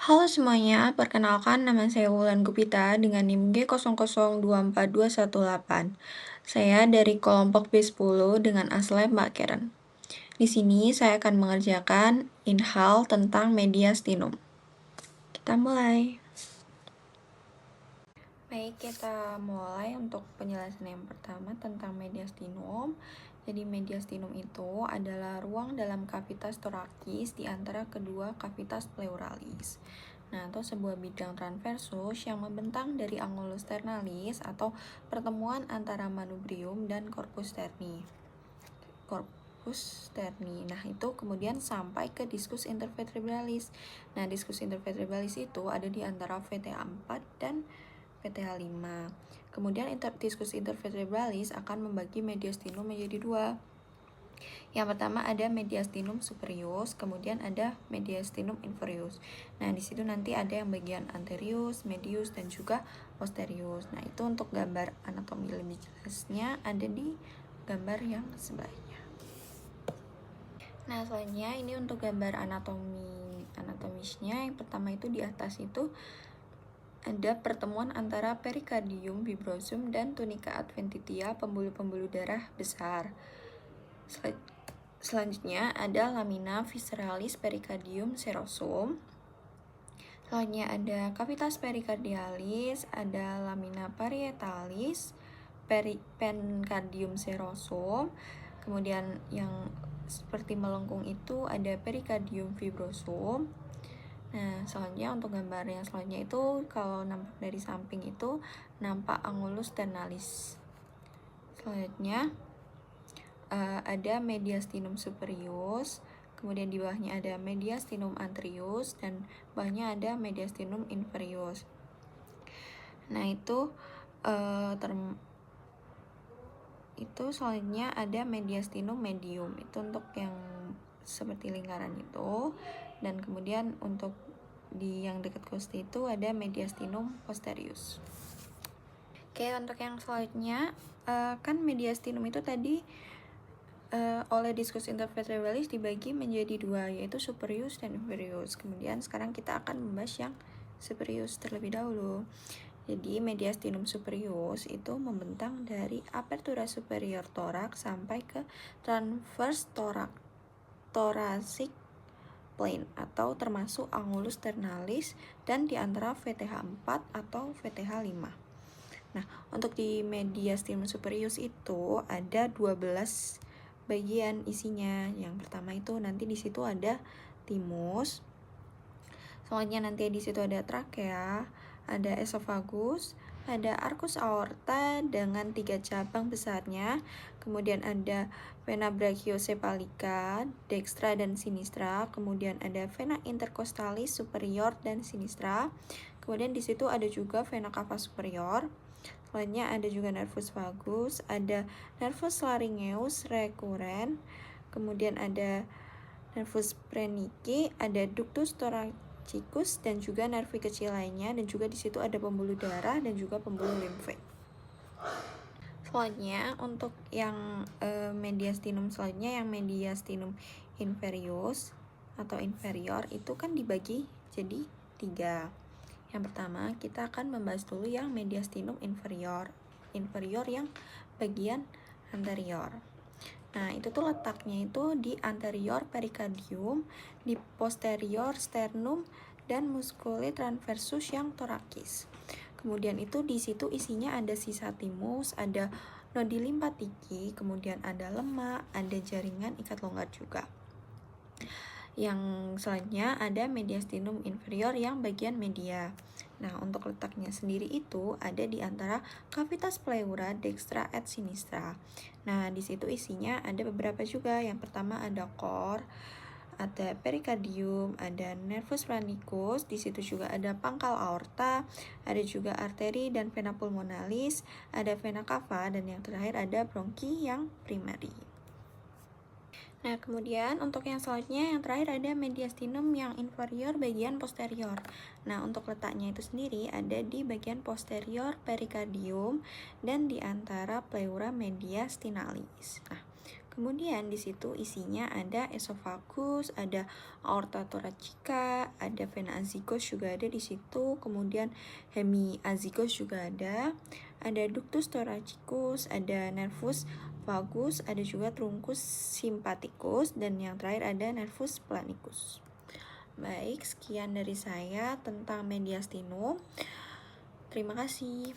Halo semuanya, perkenalkan nama saya Wulan Gupita dengan NIM G00242218. Saya dari kelompok B10 dengan aslab Mbak Karen. Di sini saya akan mengerjakan inhal tentang mediastinum. Kita mulai. Baik, kita mulai untuk penjelasan yang pertama tentang mediastinum. Jadi mediastinum itu adalah ruang dalam kavitas torakis di antara kedua kavitas pleuralis. Nah, atau sebuah bidang transversus yang membentang dari angulus ternalis atau pertemuan antara manubrium dan corpus terni. Nah, itu kemudian sampai ke diskus intervertebralis. Nah, diskus intervertebralis itu ada di antara VTA 4 dan VTA 5. Kemudian diskus intervertebralis akan membagi mediastinum menjadi dua. Yang pertama ada mediastinum superius, kemudian ada mediastinum inferius. Nah, di situ nanti ada yang bagian anterius, medius, dan juga posterius. Nah, itu untuk gambar anatomi lebih jelasnya ada di gambar yang sebelahnya. Nah, selanjutnya ini untuk gambar anatomisnya. Yang pertama itu di atas itu ada pertemuan antara perikardium fibrosum dan tunica adventitia, pembuluh-pembuluh darah besar. Selanjutnya ada lamina visceralis pericardium serosum. Selanjutnya ada cavitas pericardialis, ada lamina parietalis, pencardium serosum. Kemudian yang seperti melengkung itu ada pericardium fibrosum. Nah, selanjutnya untuk gambar yang selanjutnya itu kalau nampak dari samping itu nampak angulus ternalis. Selanjutnya ada mediastinum superius, kemudian di bawahnya ada mediastinum anterius, dan bawahnya ada mediastinum inferius. Nah, itu selanjutnya ada mediastinum medium, itu untuk yang seperti lingkaran itu, dan kemudian untuk di yang dekat kosti itu ada mediastinum posterius. Oke, untuk yang selanjutnya kan mediastinum itu tadi oleh diskus intervertebralis dibagi menjadi dua, yaitu superius dan inferius. Kemudian sekarang kita akan membahas yang superius terlebih dahulu. Jadi mediastinum superius itu membentang dari apertura superior toraks sampai ke transverse thoracic plane atau termasuk angulus ternalis dan di antara VTH 4 atau VTH 5. Nah, untuk di mediastinum superius itu ada 12 bagian isinya. Yang pertama itu nanti di situ ada timus. Selanjutnya nanti di situ ada trakea, ada esophagus, ada arcus aorta dengan 3 cabang besarnya. Kemudian ada vena brachiocephalica, dextra dan sinistra. Kemudian ada vena intercostalis superior dan sinistra. Kemudian di situ ada juga vena cava superior. Selanjutnya ada juga nervus vagus, ada nervus laryngeus recurrens, kemudian ada nervus phrenici, ada ductus thoracicus dan juga nervi kecil lainnya, dan juga di situ ada pembuluh darah dan juga pembuluh limfe. Selanjutnya untuk yang mediastinum selanjutnya, yang mediastinum inferius atau inferior itu kan dibagi jadi 3. Yang pertama kita akan membahas dulu yang mediastinum inferior yang bagian anterior. Nah, itu tuh letaknya itu di anterior pericardium, di posterior sternum dan musculi transversus yang torakis. Kemudian itu di situ isinya ada sisa timus, ada nodi limpatiki, kemudian ada lemak, ada jaringan ikat longgar juga. Yang selanjutnya ada mediastinum inferior yang bagian media. Nah, untuk letaknya sendiri itu ada di antara cavitas pleura dextra et sinistra. Nah, di situ isinya ada beberapa juga. Yang pertama ada core, ada pericardium, ada nervus phrenikus, di situ juga ada pangkal aorta, ada juga arteri dan vena pulmonalis, ada vena cava, dan yang terakhir ada bronki yang primary. Nah, kemudian untuk yang selanjutnya, yang terakhir ada mediastinum yang inferior bagian posterior. Nah, untuk letaknya itu sendiri ada di bagian posterior pericardium dan di antara pleura mediastinalis. Nah, Kemudian di situ isinya ada esophagus, ada aorta thoracica, ada vena azygos juga ada di situ, kemudian hemiazygos juga ada ductus thoracicus, ada nervus vagus, ada juga truncus sympathicus, dan yang terakhir ada nervus planicus. Baik, sekian dari saya tentang mediastinum. Terima kasih.